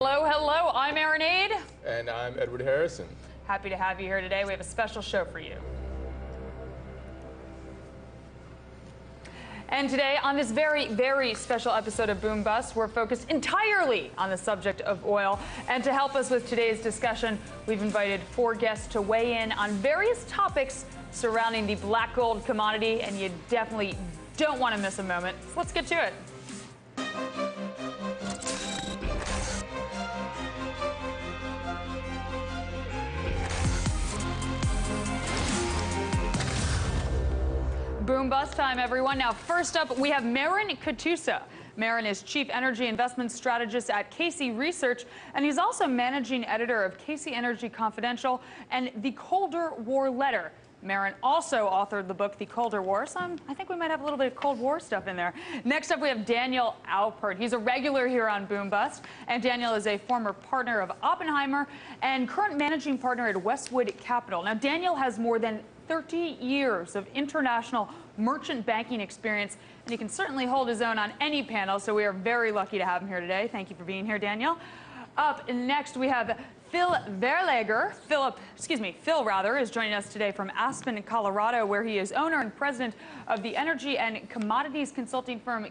Hello, hello, I'm Erin Aid. And I'm Edward Harrison. Happy to have you here today. We have a special show for you. And today, on this very, very special episode of Boom Bust, we're focused entirely on the subject of oil. And to help us with today's discussion, we've invited 4 guests to weigh in on various topics surrounding the black gold commodity, and you definitely don't want to miss a moment. So let's get to it. Boom Bust time, everyone. Now, first up, we have Maren Katusa. Maren is Chief Energy Investment Strategist at Casey Research, and he's also Managing Editor of Casey Energy Confidential and The Colder War Letter. Maren also authored the book, The Colder War, so I think we might have a little bit of Cold War stuff in there. Next up, we have Daniel Alpert. He's a regular here on Boom Bust, and Daniel is a former partner of Oppenheimer and current managing partner at Westwood Capital. Now, Daniel has more than 30 years of international merchant banking experience, and he can certainly hold his own on any panel, so we are very lucky to have him here today. Thank you for being here, Daniel. Up next, we have Phil Verlager. Phil rather, is joining us today from Aspen, Colorado, where he is owner and president of the energy and commodities consulting firm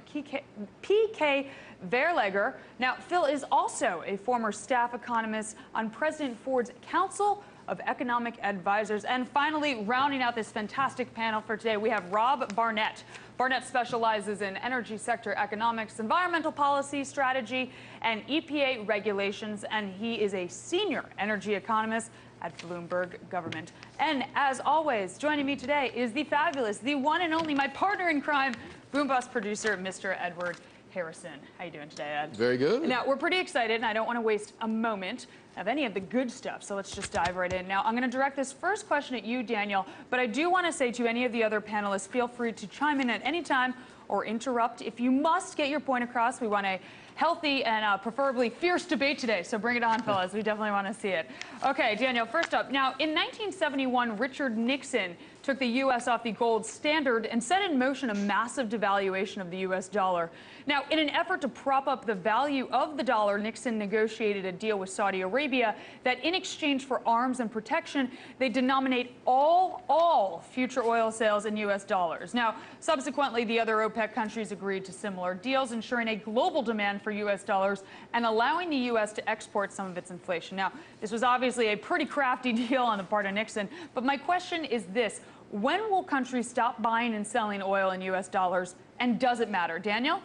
PK Verlager. Now, Phil is also a former staff economist on President Ford's Council of Economic Advisors. And finally, rounding out this fantastic panel for today, we have Rob Barnett. Barnett specializes in energy sector economics, environmental policy, strategy, and EPA regulations, and he is a senior energy economist at Bloomberg Government. And as always, joining me today is the fabulous, the one and only, my partner in crime, Boom Bust producer, Mr. Edward Harrison. How you doing today, Ed? Very good. Now, we're pretty excited, and I don't want to waste a moment of any of the good stuff, so let's just dive right in. Now, I'm going to direct this first question at you, Daniel, but I do want to say to any of the other panelists, feel free to chime in at any time or interrupt. If you must get your point across, we want a healthy and preferably fierce debate today, so bring it on, fellas. We definitely want to see it. Okay, Daniel, first up. Now, in 1971, Richard Nixon took the U.S. off the gold standard and set in motion a massive devaluation of the U.S. dollar. Now, in an effort to prop up the value of the dollar, Nixon negotiated a deal with Saudi Arabia that in exchange for arms and protection, they denominate all future oil sales in U.S. dollars. Now, subsequently, the other OPEC countries agreed to similar deals, ensuring a global demand for U.S. dollars and allowing the U.S. to export some of its inflation. Now, this was obviously a pretty crafty deal on the part of Nixon, but my question is this. When will countries stop buying and selling oil in U.S. dollars, and does it matter? Daniel?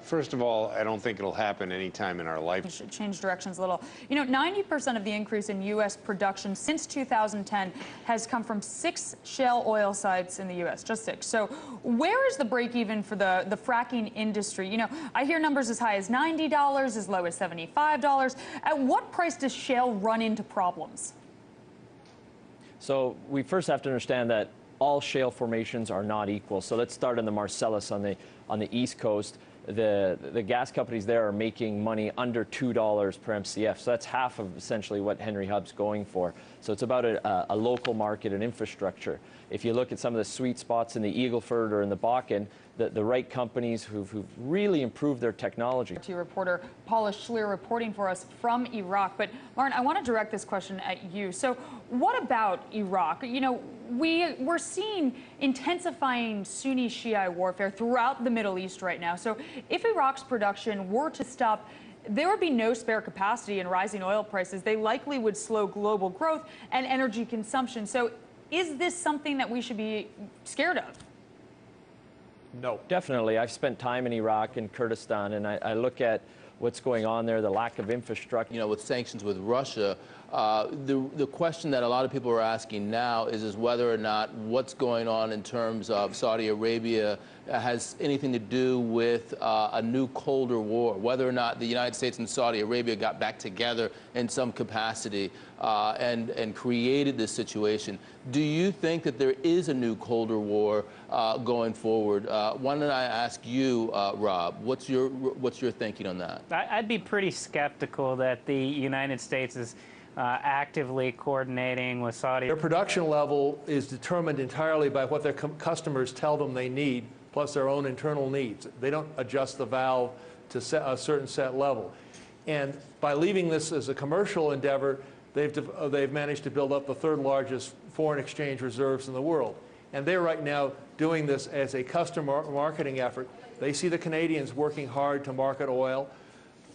First of all, I don't think it'll happen anytime in our life. We should change directions a little. You know, 90% of the increase in U.S. production since 2010 has come from 6 shale oil sites in the U.S., just 6. So where is the break even for the fracking industry? You know, I hear numbers as high as $90, as low as $75. At what price does shale run into problems? So we first have to understand that all shale formations are not equal. So let's start in the Marcellus on the East Coast. The gas companies there are making money under $2 per MCF. So that's half of essentially what Henry Hub's going for. So it's about a local market and infrastructure. If you look at some of the sweet spots in the Eagle Ford or in the Bakken, the right companies who've really improved their technology. To reporter Paula Schlier reporting for us from Iraq. But Maren, I want to direct this question at you. So what about Iraq? You know, we're seeing intensifying Sunni Shiite warfare throughout the Middle East right now. So if Iraq's production were to stop, there would be no spare capacity in rising oil prices. They likely would slow global growth and energy consumption. So is this something that we should be scared of? No. Definitely. I've spent time in Iraq and Kurdistan, and I look at what's going on there, the lack of infrastructure. You know, with sanctions with Russia, the question that a lot of people are asking now is whether or not what's going on in terms of Saudi Arabia has anything to do with a new colder war, whether or not the United States and Saudi Arabia got back together in some capacity and created this situation. Do you think that there is a new colder war going forward? Why don't I ask you, Rob, what's your thinking on that? I'd be pretty skeptical that the United States is actively coordinating with Saudi. Their production level is determined entirely by what their customers tell them they need, plus their own internal needs. They don't adjust the valve to a certain set level. And by leaving this as a commercial endeavor, they've managed to build up the third largest foreign exchange reserves in the world. And they're right now doing this as a customer marketing effort. They see the Canadians working hard to market oil.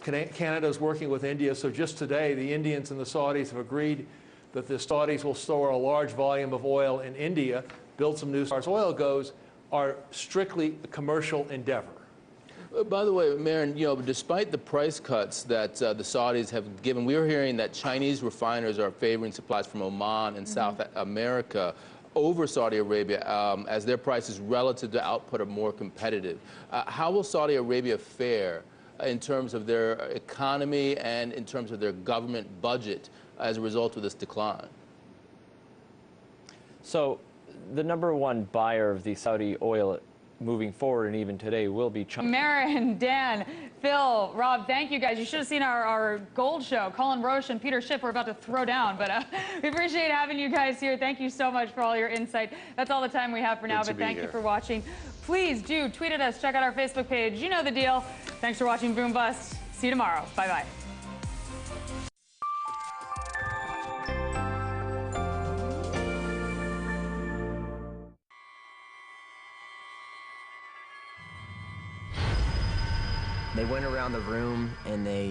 Canada's working with India, so just today the Indians and the Saudis have agreed that the Saudis will store a large volume of oil in India, build some new as far as oil goes, are strictly a commercial endeavor. By the way, Marin, despite the price cuts that the Saudis have given, we are hearing that Chinese refiners are favoring supplies from Oman and South America over Saudi Arabia as their prices relative to output are more competitive. How will Saudi Arabia fare in terms of their economy and in terms of their government budget as a result of this decline? So the number one buyer of the Saudi oil moving forward and even today will be China. Marin, Dan, Phil, Rob, thank you guys. You should have seen our gold show. Colin Roche and Peter Schiff were about to throw down, but we appreciate having you guys here. Thank you so much for all your insight. That's all the time we have for now, but thank you for watching. Please do tweet at us, check out our Facebook page. You know the deal. Thanks for watching Boom Bust. See you tomorrow. Bye-bye. They went around the room and they